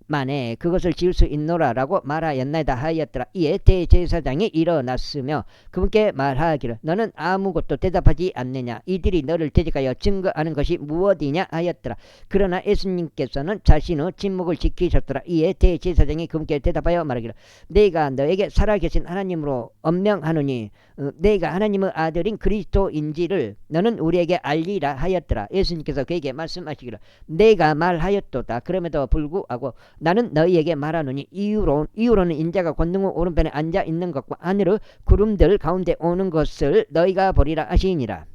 S1: 만에 그것을 지을 수 있노라 라고 말하였나이다 하였더라. 이에 대제사장이 일어났으며 그분께 말하기를 너는 아무것도 대답하지 않느냐. 이들이 너를 대적하여 증거하는 것이 무엇이냐 하였더라. 그러나 예수님께서는 자신의 침묵을 지키셨더라. 이에 대제사장이 그분께 대답하여 말하기를 내가 너에게 살아계신 하나님으로 엄명하노니 내가 하나님의 아들인 그리스도인지를 너는 우리에게 알리라 하였더라. 예수님께서 그에게 말씀하시기를 내가 말하였도다. 그럼에도 불구하고 나는 너희에게 말하노니 이후로는 인자가 권능의 오른편에 앉아 있는 것과 하늘의 구름들 가운데 오는 것을 너희가 보리라 하시니라.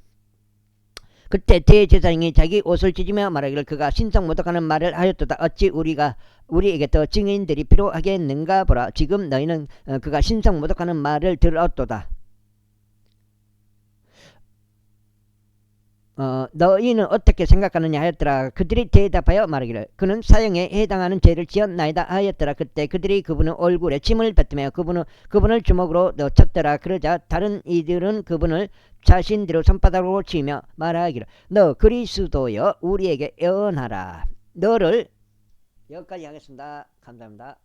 S1: 그때 대제사장이 자기 옷을 찢으며 말하기를 그가 신성모독하는 말을 하였도다. 어찌 우리에게 더 증인들이 필요하겠는가 보라. 지금 너희는 그가 신성모독하는 말을 들었도다. 너희는 어떻게 생각하느냐 하였더라. 그들이 대답하여 말하기를 그는 사형에 해당하는 죄를 지었나이다 하였더라. 그때 그들이 그분의 얼굴에 침을 뱉으며 그분을 주먹으로 쳤더라. 그러자 다른 이들은 그분을 자신들의 손바닥으로 치며 말하기를 너 그리스도여 우리에게 예언하라. 너를 여기까지 하겠습니다. 감사합니다.